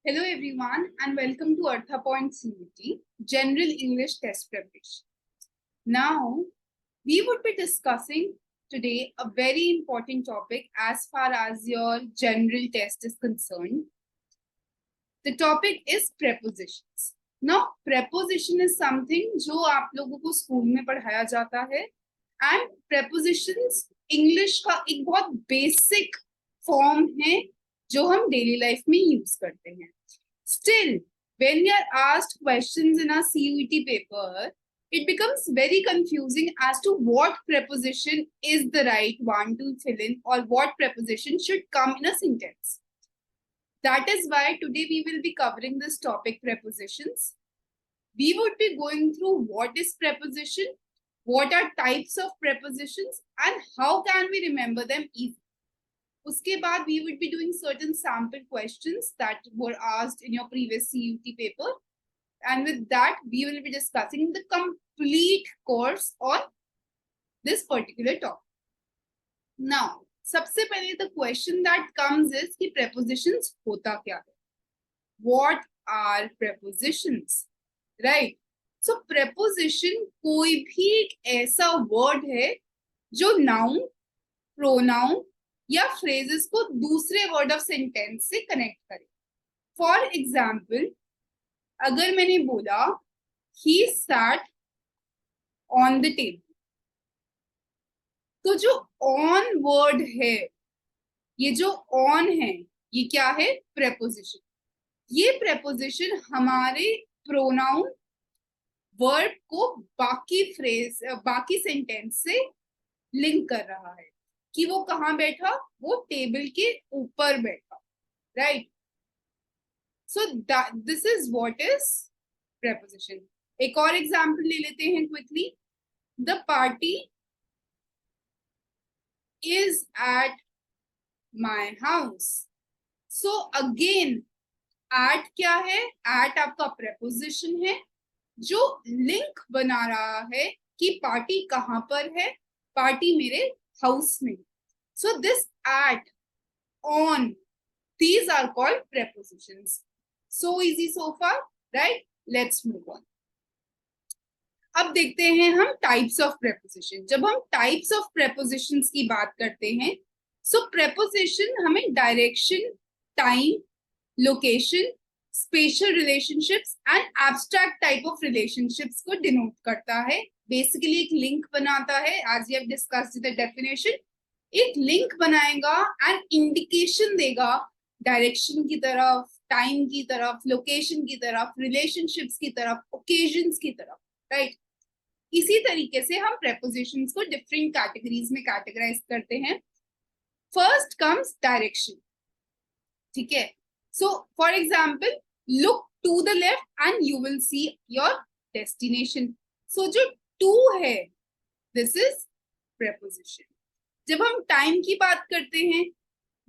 Hello everyone and welcome to Artha Point CUET General English Test Preparation. Now we would be discussing today a very important topic as far as your general test is concerned. The topic is prepositions. Now preposition is something जो आप लोगों को school में पढ़ाया जाता है and prepositions English का एक बहुत बेसिक फॉर्म है जो हम डेली लाइफ में यूज करते हैं. Still, when we are asked questions in our CUET paper, it becomes very confusing as to what preposition is the right one to fill in or what preposition should come in a sentence. That is why today we will be covering this topic, prepositions. We would be going through what is preposition, what are types of prepositions, and how can we remember them easily. Uske baad we would be doing certain sample questions that were asked in your previous CUET paper. And with that, we will be discussing the complete course on this particular topic. Now, सबसे पहले the question that comes is कि prepositions होता क्या है? What are prepositions? Right? So preposition कोई भी एक ऐसा word है जो noun, pronoun या phrases को दूसरे word of sentence से connect करे. For example, अगर मैंने बोला he sat on the table, तो जो on word है, ये जो on है, ये क्या है? preposition. ये preposition हमारे pronoun verb को बाकी phrase, बाकी sentence से link कर रहा है कि वो कहाँ बैठा? वो टेबल के ऊपर बैठा, right? So that this is what is preposition. एक और example ले लेते हैं quickly. The party is at my house. So again, at क्या है? At आपका preposition है जो link बना रहा है कि पार्टी कहाँ पर है? पार्टी मेरे house में. So this at, on, these are called prepositions. So easy so far, right? Let's move on. अब देखते हैं हम types of preposition. जब हम types of prepositions की बात करते हैं, so preposition हमें direction, time, location, spatial relationships and abstract type of relationships को denote करता है. Basically एक link बनाता है, as we have discussed the definition. एक लिंक बनाएगा एंड इंडिकेशन देगा डायरेक्शन की तरफ, टाइम की तरफ, लोकेशन की तरफ, रिलेशनशिप्स की तरफ, ओकेजन्स की तरफ, राइट? इसी तरीके से हम प्रेपोजिशंस को डिफरेंट कैटेगरीज में कैटेगराइज करते हैं. फर्स्ट कम्स डायरेक्शन, ठीक है? So for example, look to the left and you will see your destination. So जो टू है, दिस इज प्रेपोजिशन. जब हम टाइम की बात करते हैं,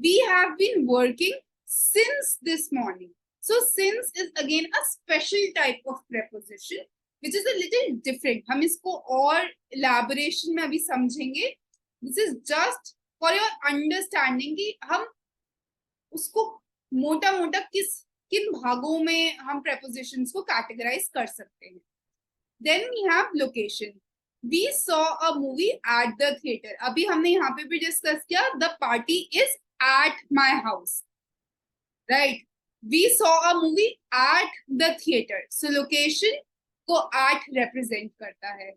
we have been working since this morning. So since is again a special type of preposition which is a little different. हम इसको और elaboration में अभी समझेंगे. This is just for your understanding कि हम उसको मोटा-मोटा किन भागों में हम prepositions को categorize कर सकते हैं. Then we have location. We saw a movie at the theater. अभी हमने यहाँ पे भी डिस्कस किया, the party is at my house, right? We saw a movie at the theater. So location को at represent करता है.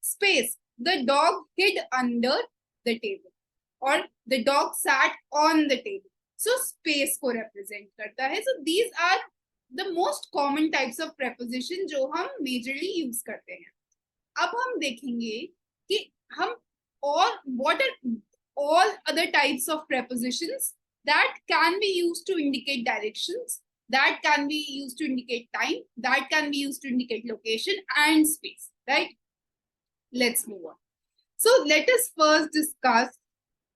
Space, the dog hid under the table or the dog sat on the table. So space को represent करता है. So these are the most common types of preposition जो हम majorly use करते हैं. अब हम देखेंगे कि हम और what are all other types of prepositions that can be used to indicate directions, that can be used to indicate time, that can be used to indicate location and space, right? Let's move on. So let us first discuss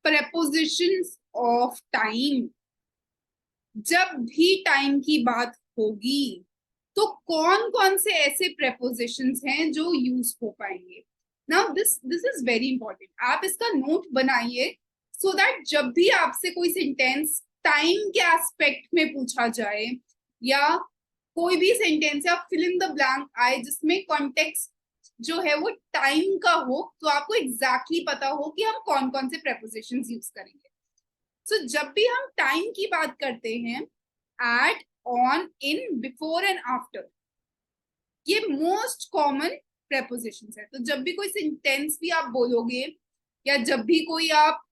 prepositions of time. जब भी time की बात होगी तो कौन कौन से ऐसे prepositions हैं जो यूज हो पाएंगे? Now this is very important. आप इसका नोट बनाइए so that जब भी आपसे कोई सेंटेंस टाइम के एस्पेक्ट में पूछा जाए या कोई भी सेंटेंस या फिल इन द ब्लैंक आए जिसमें कॉन्टेक्स्ट जो है वो टाइम का हो, तो आपको एग्जैक्टली पता हो कि हम कौन कौन से प्रेपोजिशंस यूज करेंगे। सो जब भी हम टाइम की बात करते हैं, at, on, in, before and after, ये मोस्ट कॉमन प्रेपोजिशंस है। तो जब भी कोई सेंटेंस भी आप बोलोगे या जब भी कोई आप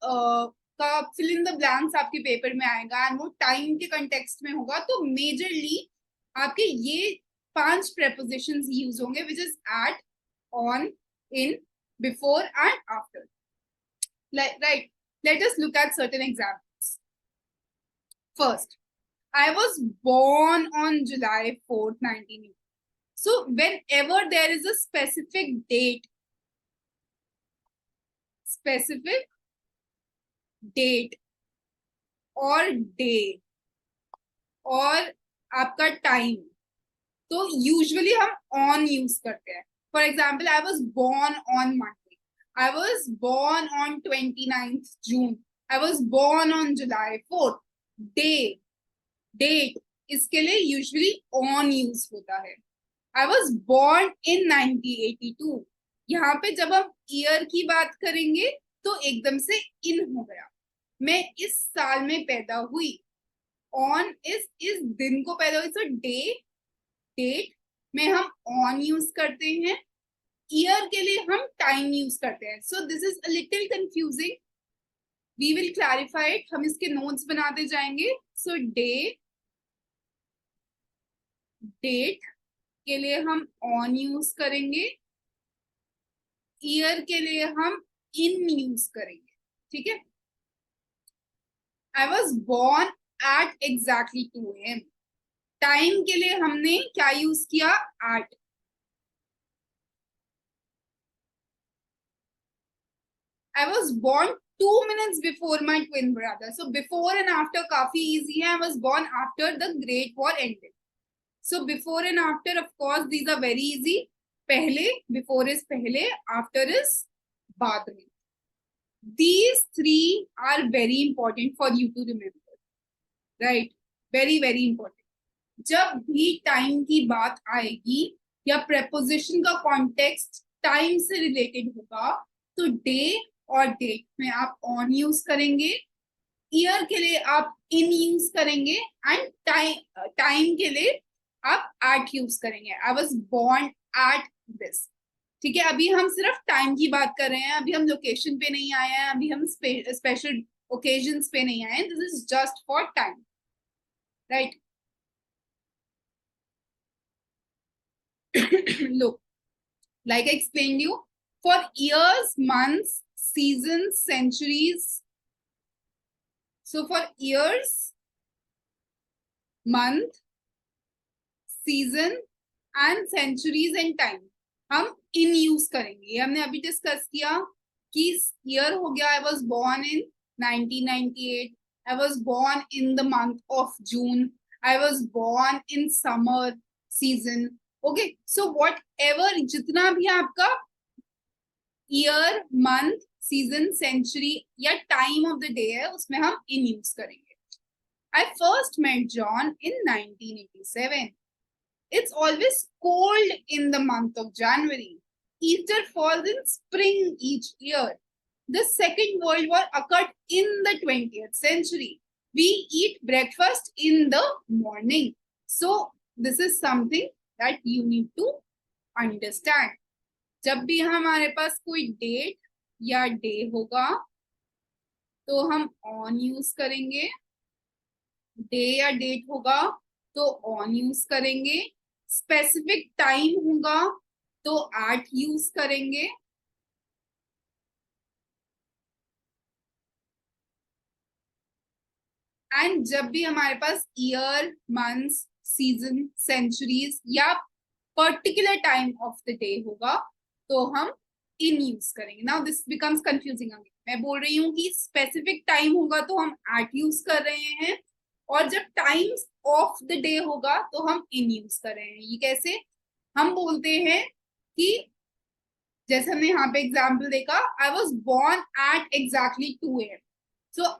का फिल इन द ब्लैंक्स आपके पेपर में आएगा एंड वो टाइम के कंटेक्स्ट में होगा, तो मेजरली आपके ये 5 प्रेपोजिशंस यूज होंगे, which is at, on, in, before and after. Right, let us look at certain examples. First, I was born on July 4th, 1980. So whenever there is a specific date और day और आपका time, तो usually हम on use करते हैं। For example, I was born on Monday, I was born on 29th June, I was born on July 4th। Date इसके लिए usually on use होता है। आई वॉज बॉर्न इन 1982, यहाँ पे जब हम ईयर की बात करेंगे तो एकदम से इन हो गया, मैं इस साल में पैदा हुई। ऑन इस दिन को पैदा हुई, तो डेट में हम ऑन यूज करते हैं, ईयर के लिए हम टाइम यूज करते हैं। So this is a little confusing, we will clarify it, हम इसके नोट्स बनाते जाएंगे। सो डेट के लिए हम ऑन यूज करेंगे, ईयर के लिए हम इन यूज करेंगे, ठीक है। I was born at exactly 2 AM, time के लिए हमने क्या यूज किया, at. I was born 2 minutes before my twin brother, so before and after काफी इजी है। I was born after the great war ended, so before and after of course these are very easy. पहले, before is पहले, after is बाद में। These 3 are very important for you to remember, right? Very very important. जब भी time की बात आएगी या प्रेपोजिशन का कॉन्टेक्स्ट टाइम से रिलेटेड होगा, तो डे और डेट में आप ऑन यूज करेंगे, ईयर के लिए आप इन यूज करेंगे एंड टाइम के लिए आप एट यूज करेंगे। आई वॉज बॉर्न एट दिस, ठीक है। अभी हम सिर्फ टाइम की बात कर रहे हैं, अभी हम लोकेशन पे नहीं आए हैं, अभी हम स्पेशल ओकेजन्स पे नहीं आए हैं। This is just for time, right. Look, like I explained you, for years, months, seasons, centuries. So for years, month, season and centuries and time हम इन यूज करेंगे। ये हमने अभी डिस्कस किया कि ईयर हो गया, I was born in 1998, I was born in the month of June, I was born in summer season. Okay, so whatever जितना भी आपका ईयर, मंथ, सीजन, सेंचुरी या टाइम ऑफ द डे है, उसमें हम in use करेंगे। I first met John in 1987. It's always cold in the month of January. Easter falls in spring each year. The Second World War occurred in the 20th century. We eat breakfast in the morning. So this is something that you need to understand. जब भी हमारे पास कोई date या day होगा, तो हम on use करेंगे, day या डेट होगा तो ऑन यूज करेंगे, स्पेसिफिक टाइम होगा तो एट यूज करेंगे, एंड जब भी हमारे पास ईयर, मंथ्स, सीजन, सेंचुरीज या particular time of the day होगा, तो हम इन यूज करेंगे। Now this becomes confusing again. मैं बोल रही हूँ कि स्पेसिफिक टाइम होगा तो हम एट यूज कर रहे हैं, और जब टाइम्स ऑफ द डे होगा तो हम इन यूज कर रहे हैं। ये कैसे? हम बोलते हैं कि जैसे हमने यहाँ पे एग्जाम्पल देखा, आई was born at exactly 2 AM, सो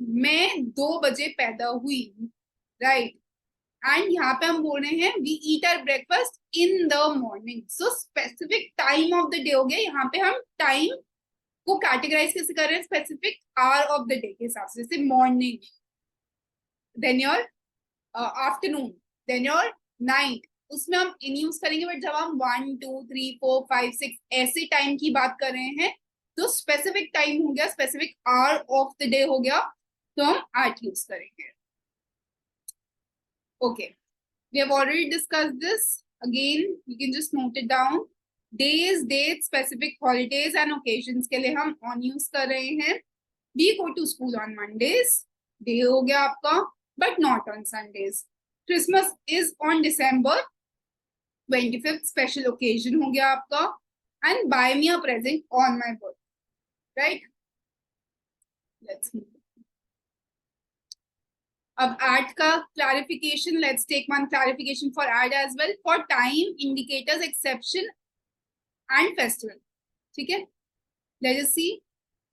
मैं 2 बजे पैदा हुई, राइट। एंड यहाँ पे हम बोल रहे हैं we eat our breakfast in the morning. So specific time of the day हो गया. यहाँ पे हम टाइम को कैटेगराइज कैसे कर रहे हैं? Specific hour of the day के हिसाब से. जैसे morning, then your afternoon, then your night, उसमें हम इन यूज करेंगे. बट जब हम 1 2 3 4 5 6 ऐसे टाइम की बात कर रहे हैं तो स्पेसिफिक टाइम हो गया, specific hour of the day हो गया, तो हम एट यूज करेंगे. Okay, we have already discussed this. Again, you can just note it down. Days, dates, specific holidays and occasions के लिए हम on use कर रहे हैं. We go to school on Mondays. Day हो गया आपका, but not on Sundays. Christmas is on December 25th. Special occasion हो गया आपका. And buy me a present on my birthday. Right? Let's move. अब एट का clarification, let's take one clarification for at as well. For time indicators, exception and festival. ठीक है, let's see.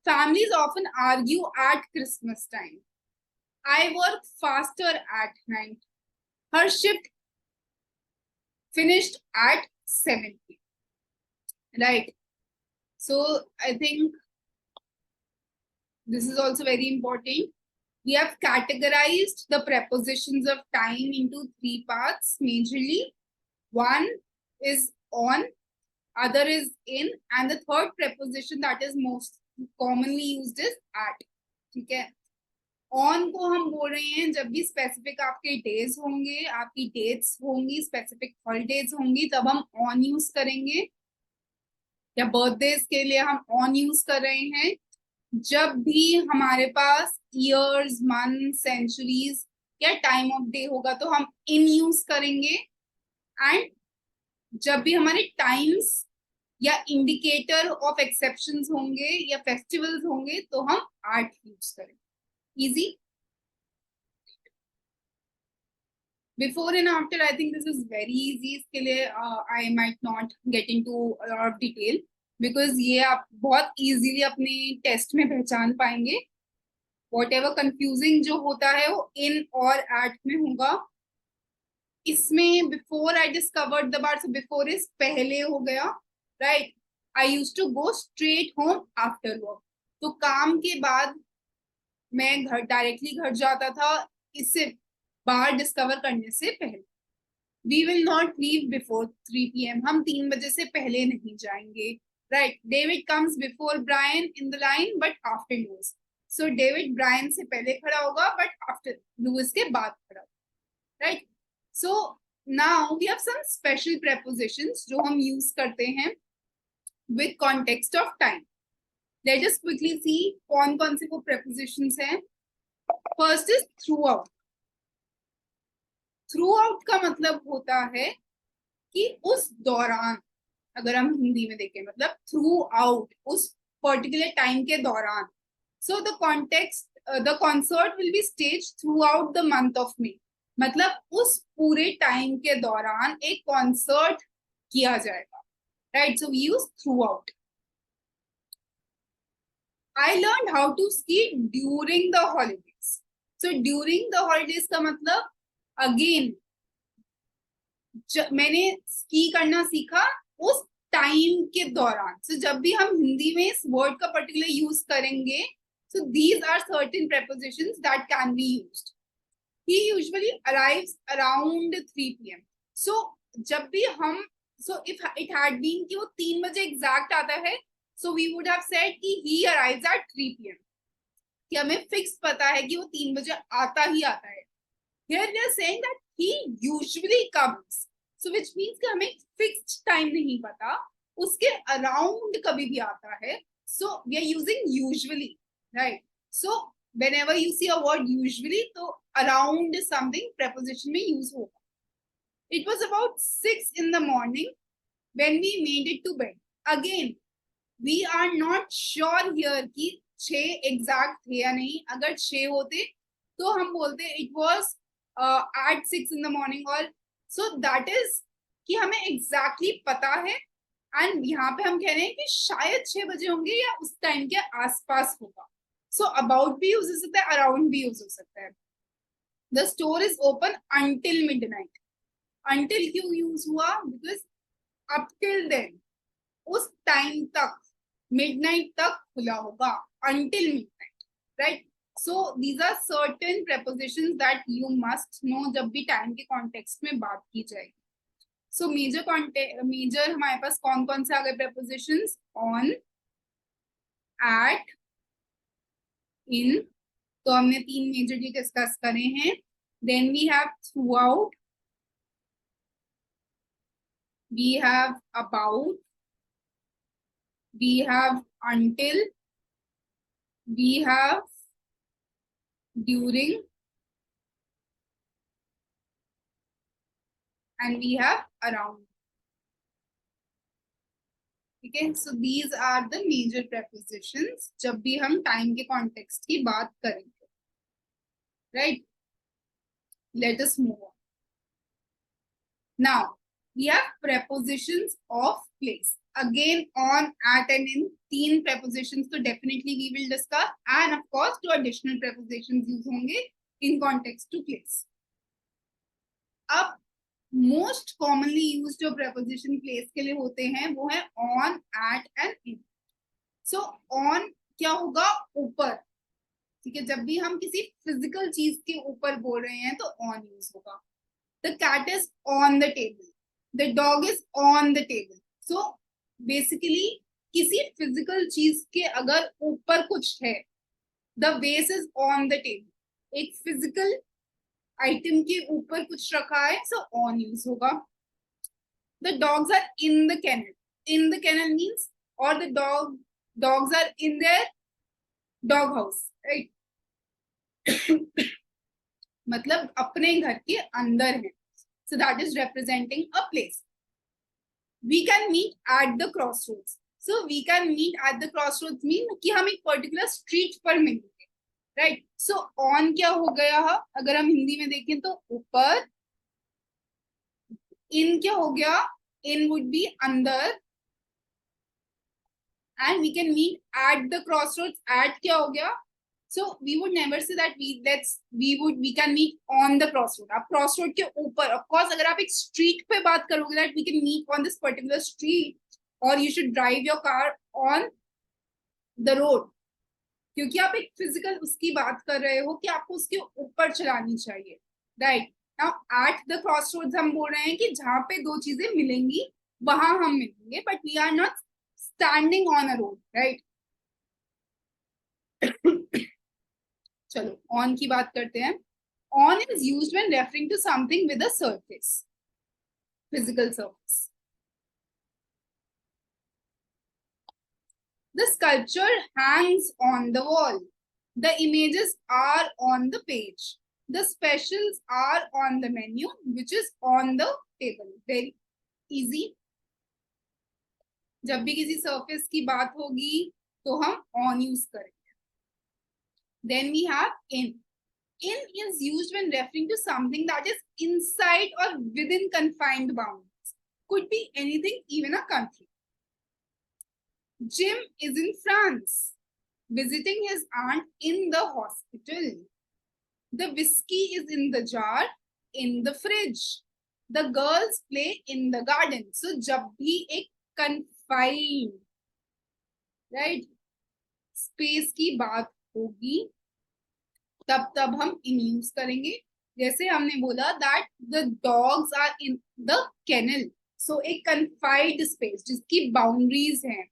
Families often argue at Christmas time. I work faster at night. Her shift finished at 7 p.m. Right? So I think this is also very important. We have categorized the prepositions of time into 3 parts majorly. One is on, other is in, and the third preposition that is most commonly used is at. ठीक है, on को हम बोल रहे हैं जब भी specific आपके डेज होंगे, आपकी डेट्स होंगी, स्पेसिफिक हॉलीडेज होंगी, तब हम ऑन यूज करेंगे. या बर्थडेज के लिए हम ऑन यूज कर रहे हैं. जब भी हमारे पास ईयर्स, मंथ, सेंचुरीज या टाइम ऑफ डे होगा तो हम इन यूज करेंगे. एंड जब भी हमारे टाइम्स या इंडिकेटर ऑफ एक्सेप्शंस होंगे या फेस्टिवल्स होंगे तो हम एट यूज करेंगे. Easy. Before and after, I think this is very easy. इसके लिए I might not get into a lot of detail because ये आप बहुत easily अपने टेस्ट में पहचान पाएंगे. Whatever confusing जो होता है वो in और at में होगा. इसमें before I discovered the part, so before is पहले हो गया, right? I used to go straight home after work. तो काम के बाद मैं घर डायरेक्टली घर जाता था, इससे बाहर डिस्कवर करने से पहले. We will not leave before 3 PM. हम 3 बजे से पहले नहीं जाएंगे. Right? David comes before Brian in the line but after Louis. So David Brian से पहले खड़ा होगा बट आफ्टर लुइस के बाद खड़ा होगा. Right? So now we have some special prepositions जो हम यूज करते हैं with context of time. Let us quickly see कौन से वो prepositions हैं. First is throughout. Throughout का मतलब होता है कि उस दौरान, अगर हम हिंदी में देखें मतलब throughout, उस particular time के दौरान. So the context, the concert will be staged throughout the month of May. मतलब उस पूरे टाइम के दौरान एक कॉन्सर्ट किया जाएगा. Right? So we use throughout. I learned how to ski during the holidays. So during the holidays का मतलब again मैंने स्की करना सीखा उस टाइम के दौरान. So जब भी हम हिंदी में इस वर्ड का पर्टिकुलर यूज करेंगे, so these are certain prepositions that can be used. He usually arrives around 3 PM. So जब भी हम, so if it had been कि वो 3 बजे एग्जैक्ट आता है, so we would have said कि he arrives at 3 PM. कि हमें फिक्स पता है कि वो 3 बजे आता ही आता है. Here we are saying that he usually comes. So which means कि हमें फिक्स्ड टाइम नहीं पता, उसके अराउंड कभी भी आता है. So we are using usually, right? So whenever you see a word usually, तो around is something preposition में use होगा. It was about 6 in the morning when we made it to bed. Again, we are not sure here कि 6 exact थे या नहीं. अगर 6 होते तो हम बोलते it was at 6 in the morning. और so that is कि हमें exactly पता है, and यहाँ पे हम कह रहे हैं कि शायद 6 बजे होंगे या उस टाइम के आसपास होगा. So about भी यूज हो सकता है, around भी यूज हो सकता है. The store is open until midnight. Until क्यों यूज हुआ? बिकॉज अप टिल देन, उस टाइम तक, मिडनाइट तक खुला होगा. Until midnight, right? So these are certain prepositions that you must know जब भी टाइम के कॉन्टेक्स्ट में बात की जाएगी. सो मेजर हमारे पास कौन कौन से आ गए prepositions? ऑन, एट, इन. तो हमने 3 मेजरली डिस्कस करे हैं. Then we have throughout, we have about, we have until, we have during, and we have around. ठीक है, so these are the major prepositions जब भी हम टाइम के कॉन्टेक्स्ट की बात करेंगे. right? Let us move on. Now we have prepositions of place. Again, on, at, and in, 3 prepositions तो definitely we will discuss, and of course 2 additional prepositions use होंगे in context to place. अब most commonly use जो preposition place के लिए होते हैं वो है on, at and in. So on क्या होगा? ऊपर. ठीक है, जब भी हम किसी फिजिकल चीज के ऊपर बोल रहे हैं तो on यूज होगा. The cat is on the table, the dog is on the table. So basically किसी फिजिकल चीज के अगर ऊपर कुछ है, the vase is on the table. एक फिजिकल आइटम के ऊपर कुछ रखा है, सो ऑन यूज होगा. The dogs are in the kennel. In the kennel means, और the dogs are in their dog house, right? मतलब अपने घर के अंदर है. So that is representing a place. We can meet at the crossroads. So we can meet at the crossroads mean कि हम एक पर्टिकुलर स्ट्रीट पर मिलेंगे, राइट? सो ऑन क्या हो गया? अगर हम हिंदी में देखें तो ऊपर. इन क्या हो गया? इन वुड बी अंदर. And we can meet at the crossroads. At क्या हो गया? So we would never say that we can meet on the crossroad. आप क्रॉसरोड के ऊपर, ऑफ कोर्स अगर आप एक स्ट्रीट पे बात करोगे that we can meet on this particular street, और you should drive your car on the road, क्योंकि आप एक फिजिकल उसकी बात कर रहे हो कि आपको उसके ऊपर चलानी चाहिए, right? Now at the crossroads हम बोल रहे हैं कि जहां पे 2 चीजें मिलेंगी वहां हम मिलेंगे, but we are not standing on a road, right? चलो ऑन की बात करते हैं. On is used when referring to something with a surface, physical surface. The sculpture hangs on the wall. The images are on the page. The specials are on the menu, which is on the table. Very easy. जब भी किसी surface की बात होगी तो हम on use करेंगे. Then we have in. In is used when referring to something that is inside or within confined boundaries. Could be anything, even a country. Jim is in France, visiting his aunt in the hospital. The whiskey is in the jar, in the fridge. The girls play in the garden. So जब भी एक confined, right, space की बात होगी तब हम in use करेंगे. जैसे हमने बोला that the dogs are in the kennel. So एक confined space जिसकी boundaries हैं,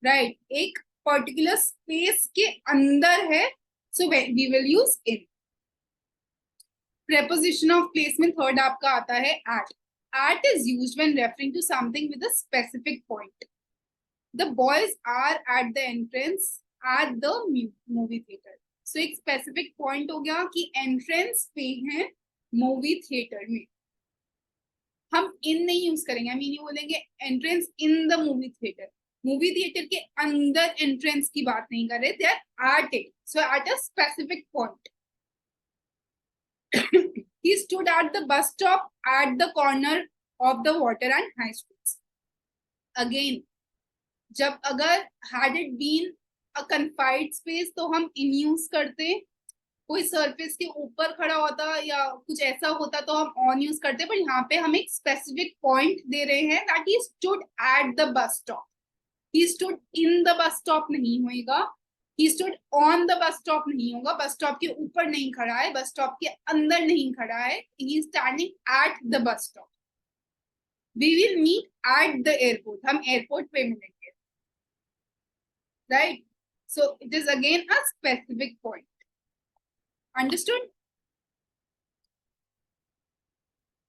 राइट, एक पर्टिकुलर स्पेस के अंदर है, so we will use in. Preposition of place में थर्ड आपका आता है at. At is used when referring to something with a specific point. The boys are at the entrance at the movie theatre. So एक specific point हो गया कि entrance पे है मूवी थिएटर में. हम इन नहीं यूज करेंगे, हम ये बोलेंगे entrance in the movie theatre. Movie theatre के अंदर एंट्रेंस की बात नहीं कर रहे, they are at it, so at a specific point. He stood at the bus stop at the corner of the water and high streets. Again, जब अगर had it been a confined space तो हम in use करते, कोई surface के ऊपर खड़ा होता या कुछ ऐसा होता तो हम ऑन यूज करते, पर यहाँ पे हम एक स्पेसिफिक पॉइंट दे रहे हैं that he stood at the bus stop. He stood in the bus stop नहीं होगा, he stood on the bus stop नहीं होगा, बस स्टॉप के ऊपर नहीं खड़ा है, बस स्टॉप के अंदर नहीं खड़ा है, he is standing at the bus stop. We will meet at the airport, हम एयरपोर्ट पे मिलेंगे, right. So it is again a specific point. Understood?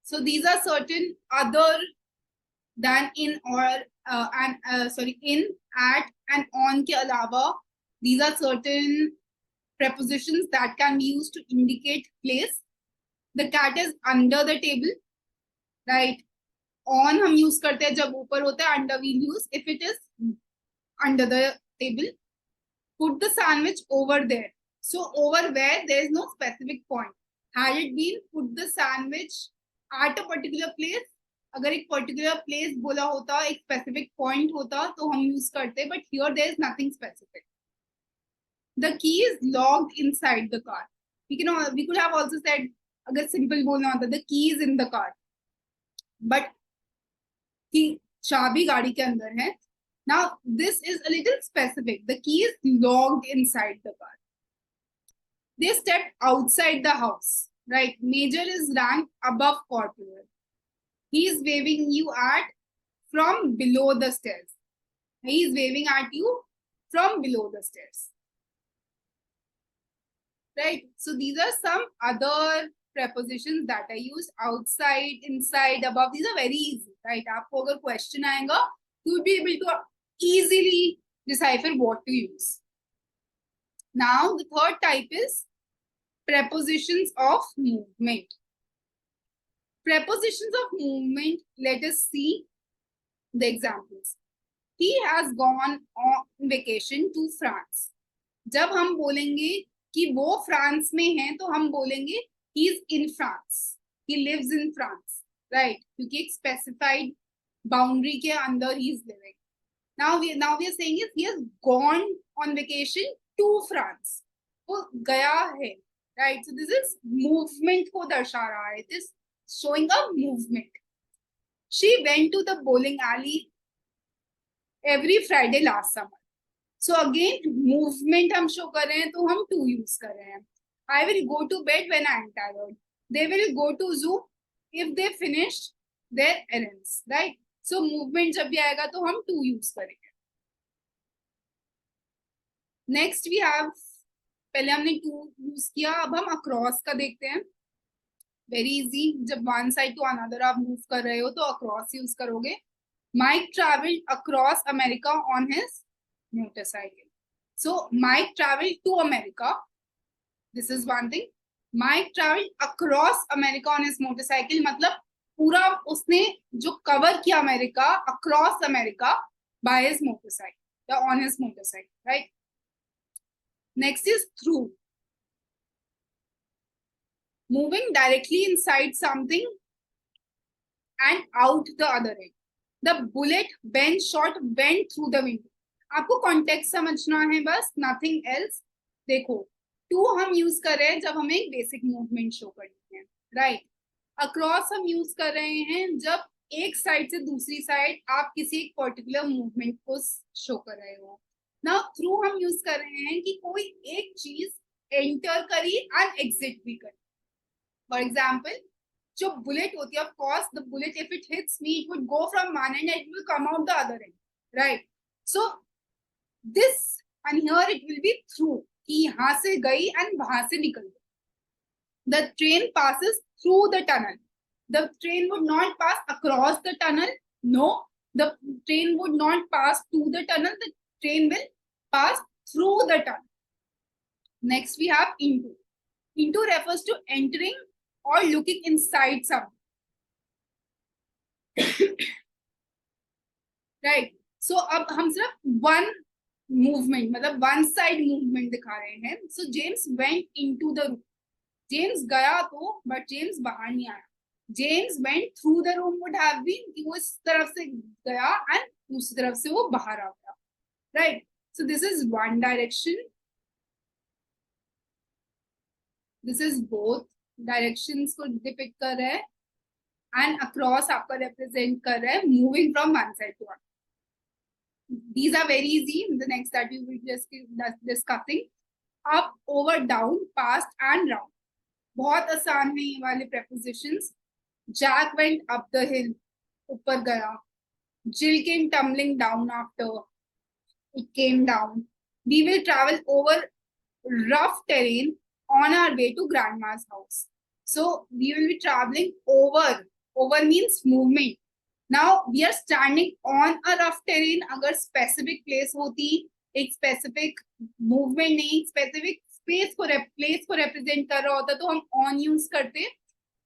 So these are certain other than in or in, at and on के अलावा these are certain prepositions that can be used to indicate place. The cat is under the table, right? On हम use करते हैं जब ऊपर होता है, under we use if it is under the table. Put the sandwich over there. So over where there is no specific point. Had it been put the sandwich at a particular place, अगर एक particular place बोला होता, एक specific point होता तो हम use करते, but here there is nothing specific. The key is locked inside the car. We could have also said अगर simple बोलना होता the key is in the car, but की चाबी गाड़ी के अंदर है. Now this is a little specific. The key is locked inside the car. They stepped outside the house, right? Major is ranked above corporal. He is waving you at from below the stairs. He is waving at you from below the stairs, right? So these are some other prepositions that are used: outside, inside, above. These are very easy, right? आपको अगर question आएगा, you will be able to easily decipher what to use. Now the third type is prepositions of movement. Prepositions of movement, let us see the examples. He has gone on vacation to France. जब हम बोलेंगे कि वो France में है तो हम बोलेंगे he is in France, he lives in France, right? क्योंकि एक specified boundary के अंदर he is living. Now we are saying is he has gone on vacation to France. वो गया है, right? So this is movement को दर्शा रहा है. It is showing a movement. She went to the bowling alley every Friday last summer. So again movement हम show कर रहे हैं तो हम to use कर रहे हैं. I will go to bed when I am tired. They will go to zoo if they finished their errands, right? So movement जब भी आएगा तो हम to use करेंगे. Next we have, पहले हमने to use किया, अब हम across का देखते हैं. Very easy. जब one side to another आप move कर रहे हो तो across use करोगे. Mike traveled across America on his motorcycle. So Mike traveled to America. This is one thing. Mike traveled across America on his motorcycle. मतलब पूरा उसने जो cover किया America, across America by his motorcycle या on his motorcycle, right? Next is through. Moving directly inside something and out the other end. The bullet when shot went through the window. आपको context समझना है बस, nothing else. देखो, to हम use कर रहे हैं जब हमें एक basic movement show करनी है, right? Across हम use कर रहे हैं जब एक side से दूसरी side आप किसी एक particular movement को show कर रहे हो. Now through हम use कर रहे हैं कि कोई एक चीज enter करी and exit भी करी. For example, जो bullet होती है, of course, the bullet if it hits me, it would go from one end and it will come out the other end, right? So this and here it will be through, कि यहाँ से गई and वहाँ से निकल गई. The train passes through the tunnel. The train would not pass across the tunnel. No, the train would not pass to the tunnel. The train will pass through the tunnel. Next we have into. Into refers to entering or looking inside something. Right. So अब हम सिर्फ one movement, मतलब one side movement दिखा रहे हैं. So James went into the room. James गया तो, but James बाहर नहीं आया. James went through the room would have been कि वो इस तरफ से गया and दूसरी तरफ से वो बाहर आ गया. Right. So this is one direction. This is both directions को डिपिक्ट कर रहा है एंड अक्रॉस आपका रिप्रेजेंट कर रहा है moving from one side to another. These are very easy. The next that we will just discussing up, over, down, past and round. बहुत आसान है ये वाले prepositions. Jack went up the hill. ऊपर गया. Jill came tumbling down after it came down. We will travel over rough terrain on our way to grandma's house. So we will be traveling over. Over means movement. Now we are standing on a rough terrain. अगर specific place होती, एक specific movement नहीं, specific space को place को represent कर रहा होता तो हम on use करते.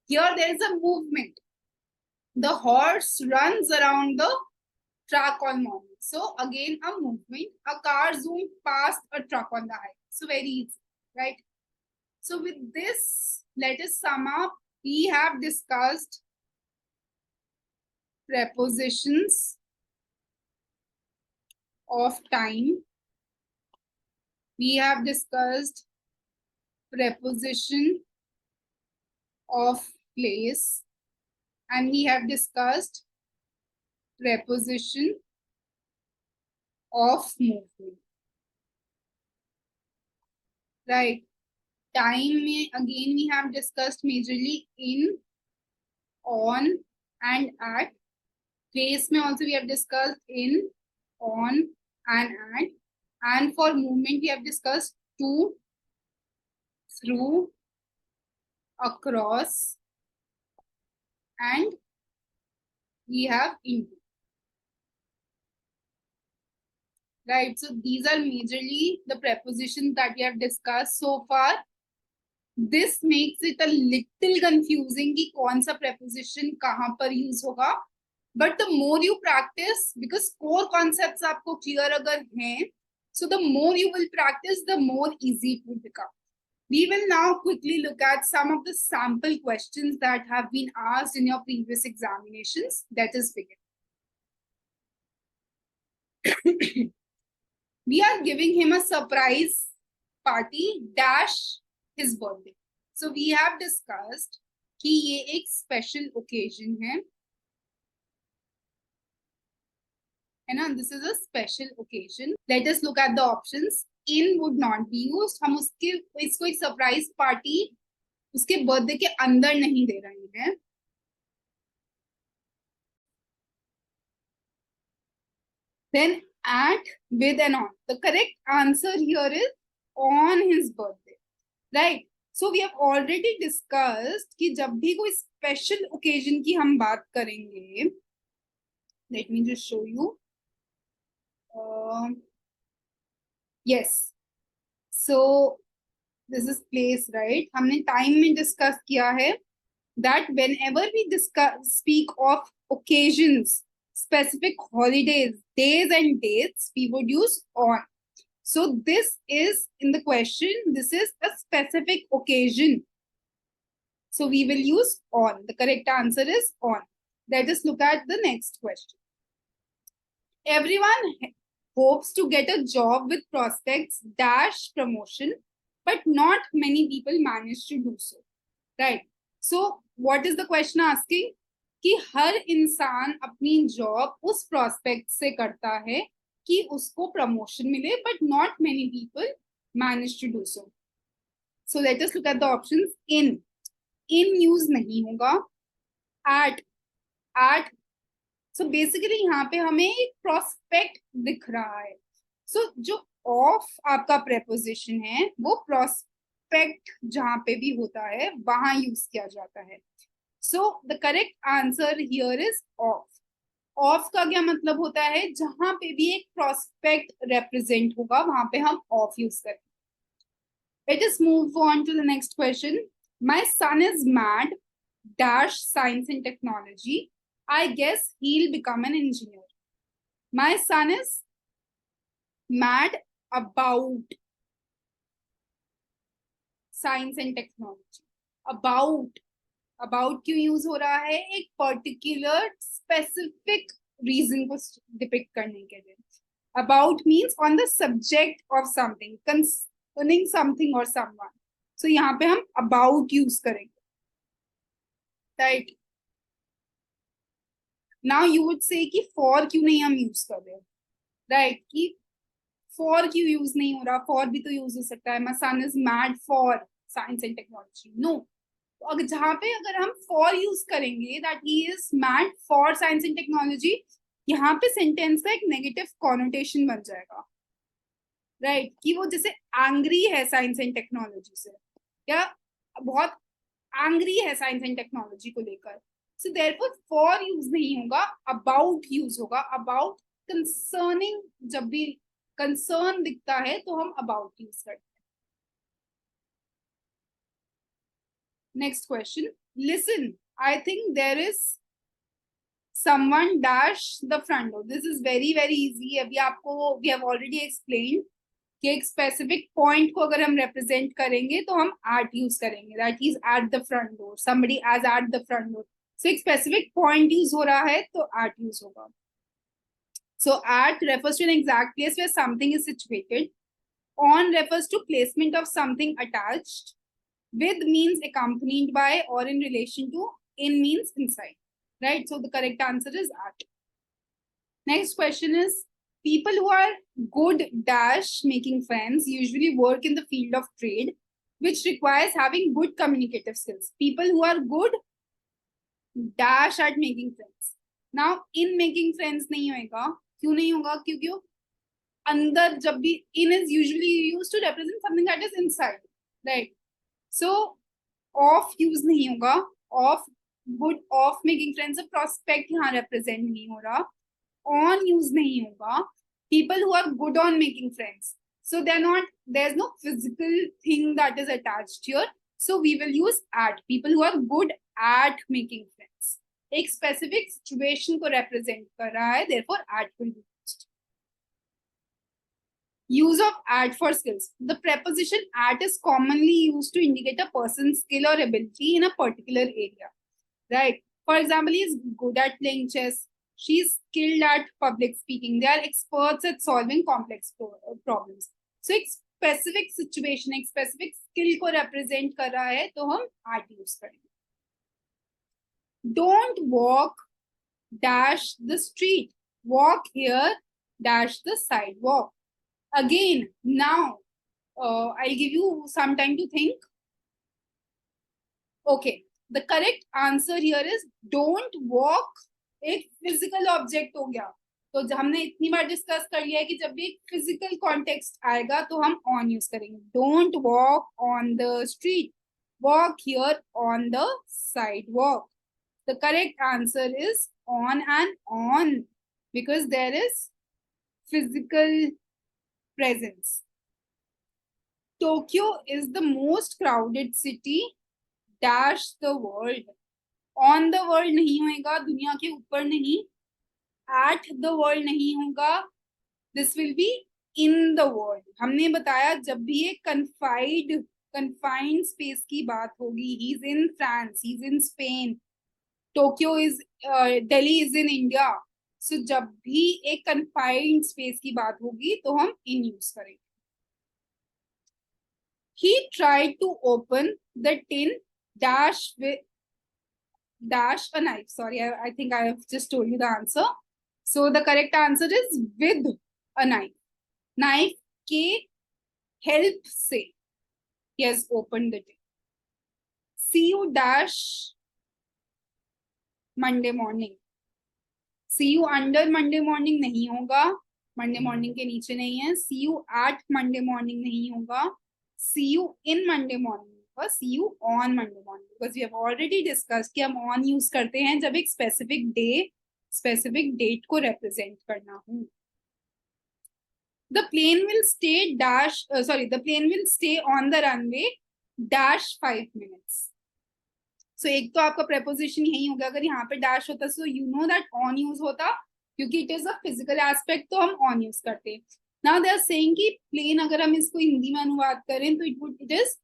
Here there is a movement. The horse runs around the track on morning. So again a movement. A car zoomed past a truck on the highway. So very easy, right? So with this, let us sum up. We have discussed prepositions of time. We have discussed preposition of place, and we have discussed preposition of movement. Right. Time में again we have discussed majorly in, on and at. Place में also we have discussed in, on and at. And for movement we have discussed to, through, across, and we have into. Right, so these are majorly the prepositions that we have discussed so far. This makes it a little confusing कि कौन सा preposition कहाँ पर use होगा. But the more you practice, because core concepts आपको clear अगर हैं, so the more you will practice, the more easy it will become. We will now quickly look at some of the sample questions that have been asked in your previous examinations. Let us begin. We are giving him a surprise party dash his birthday. So we have discussed कि ये एक special occasion है ना, this is a special occasion. Let us look at the options. In would not be used. हम इसको एक surprise party उसके birthday के अंदर नहीं दे रहे हैं. Then at, with and on. The correct answer here is on his birthday, right? So we have already discussed कि जब भी कोई special occasion की हम बात करेंगे, let me just show you. Yes. So this is place, right? हमने time में discuss किया है that whenever we speak of occasions, specific holidays, days and dates, we would use on. So this is in the question, this is a specific occasion. So we will use on. The correct answer is on. Let us look at the next question. Everyone hopes to get a job with prospects dash promotion, but not many people manage to do so. Right. So what is the question asking? कि हर इंसान अपनी job उस prospect से करता है कि उसको promotion मिले, but not many people manage to do so. So let us look at the options. In use नहीं होगा. At so basically यहाँ पे हमें एक prospect दिख रहा है. So जो of आपका preposition है वो prospect जहाँ पे भी होता है वहां यूज किया जाता है. So the correct answer here is of. Of का क्या मतलब होता है? जहां पे भी एक prospect represent होगा वहां पे हम of use करेंगे. Let us move on to the next question. My son is mad dash science and technology. I guess he'll become an engineer. My son is mad about science and technology. About क्यों use हो रहा है? एक particular specific reason को depict करने के लिए. About means on the subject of something, concerning something or someone. सो यहाँ पे हम अबाउट यूज करेंगे, right. Now you would say कि फॉर क्यों नहीं हम यूज कर रहे, राइट, कि फॉर क्यों यूज नहीं हो रहा, फॉर भी तो यूज हो सकता है, my son is mad for science and technology, no. तो अगर जहां पे अगर हम फॉर यूज करेंगे that he is mad for science and technology, यहाँ पे सेंटेंस का एक नेगेटिव कॉनोटेशन बन जाएगा, राइट, कि वो जैसे एंग्री है साइंस एंड टेक्नोलॉजी से, या बहुत एंग्री है साइंस एंड टेक्नोलॉजी को लेकर। सो देयरफॉर फॉर यूज नहीं होगा, अबाउट यूज होगा। अबाउट कंसर्निंग, जब भी कंसर्न दिखता है तो हम अबाउट यूज करते हैं। Next question, listen, I think there is someone dash the front door. This is very very easy. अभी आपको we have already explained कि एक स्पेसिफिक पॉइंट को अगर हम रिप्रेजेंट करेंगे तो हम at यूज करेंगे, that is at the front door, somebody as at the front door. So एक स्पेसिफिक पॉइंट यूज हो रहा है तो at यूज होगा. So at refers to an exact place where something is situated. On refers to placement of something attached. With means accompanied by or in relation to. In means inside. Right? So the correct answer is at. Next question is, people who are good dash making friends usually work in the field of trade, which requires having good communicative skills. People who are good dash at making friends. Now in making friends नहीं होगा, क्यों नहीं होगा, क्योंकि अंदर जब भी in is usually used to represent something that is inside, right? So of use नहीं होगा, of good of making friends of prospect यहाँ represent नहीं हो रहा, on use नहीं होगा, people who are good on making friends, so they're not, there's no physical thing that is attached here, so we will use at. People who are good at making friends, एक specific situation को represent कर रहा है, therefore at will be used. Use of at for skills. The preposition at is commonly used to indicate a person's skill or ability in a particular area, right? For example, he is good at playing chess, she is skilled at public speaking, they are experts at solving complex problems. So एक specific situation, एक specific skill को represent कर रहा है तो हम at use करेंगे. Don't walk dash the street, walk here dash the sidewalk. Again, now I'll give you some time to think. Okay, the correct answer here is don't walk. एक physical object हो गया, तो हमने इतनी बार discuss कर लिया है कि जब भी एक फिजिकल कॉन्टेक्स्ट आएगा तो हम ऑन यूज करेंगे. Don't walk on the street, walk here on the sidewalk. The correct answer is on and on because there is physical presence. Tokyo is the most crowded city dash the world. On the world नहीं होगा, दुनिया के ऊपर नहीं. At the world नहीं होगा, this will be in the world. हमने बताया जब भी एक confined space की बात होगी, he's in France, he's in Spain, Tokyo is Delhi is in India. So जब भी एक confined space की बात होगी तो हम in use करेंगे. He tried to open the tin dash with dash a knife. Sorry, I think I have just told you the answer. So the correct answer is with a knife. Knife के help से he has opened the tin. See you dash Monday morning. See you under Monday morning नहीं होगा, Monday morning के नीचे नहीं है. See you at Monday morning नहीं होगा, see you in Monday morning होगा, see you on Monday morning, because we have already discussed कि हम on use करते हैं जब एक specific day, specific date को represent करना हो. The plane will stay dash, the plane will stay on the runway dash 5 minutes. So एक तो आपका preposition यही होगा, अगर यहाँ पे dash होता so you know that on use होता, क्योंकि it is a physical aspect तो हम on use करते हैं. Now they are saying कि plane अगर हम इसको हिंदी में अनुवाद करें तो it is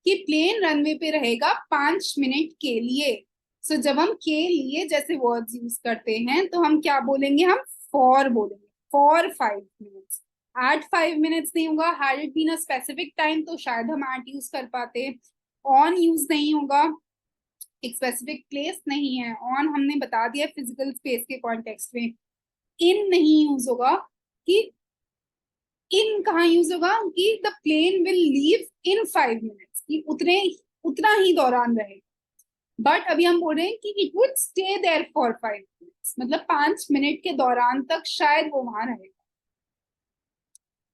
कि plane runway पे रहेगा 5 मिनट के लिए. So जब हम के लिए जैसे words use करते हैं तो हम क्या बोलेंगे, हम for बोलेंगे, for 5 minutes. at 5 minutes नहीं होगा. Had it been a specific time तो शायद हम at use कर पाते. On use नहीं होगा, एक स्पेसिफिक प्लेस नहीं है. ऑन हमने बता दिया फिजिकल स्पेस के कॉन्टेक्स्ट में. इन नहीं यूज होगा, कि इन कहाँ यूज होगा, कि the plane will leave in 5 minutes, कि उतना ही दौरान रहेगा. बट अभी हम बोल रहे हैं कि it would stay there for 5 minutes, मतलब 5 मिनट के दौरान तक शायद वो वहां रहेगा.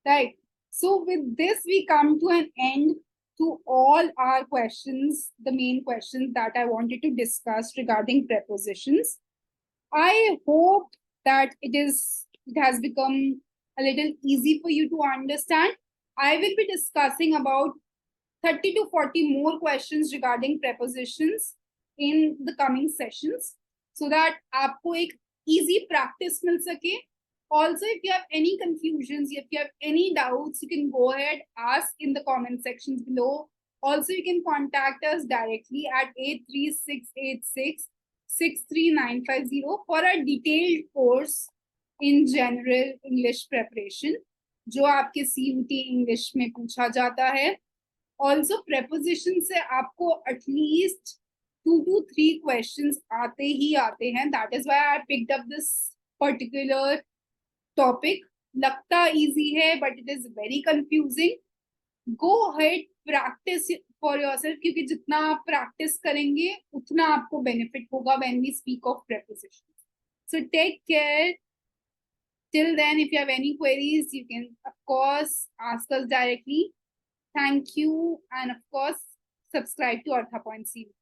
Right. So with this we come to an end to all our questions, the main questions that I wanted to discuss regarding prepositions. I hope that it has become a little easy for you to understand. I will be discussing about 30 to 40 more questions regarding prepositions in the coming sessions, so that आपको एक easy practice मिल सके. Also, if you have any confusions, if you have any doubts, you can go ahead, ask in the comment sections below. Also, you can contact us directly at 83686-63950 for a detailed course in general English preparation, जो आपके CUET English में पूछा जाता है. Also, preposition से आपको at least 2 to 3 questions आते ही आते हैं. That is why I picked up this particular topic. लगता इजी है but it is very confusing. Go ahead, practice for yourself, क्योंकि जितना आप प्रैक्टिस करेंगे उतना आपको बेनिफिट होगा when we speak of prepositions. So take care. Till then, if you have any queries, you can of course ask us directly. Thank you, and of course subscribe to Ortha Point CUET.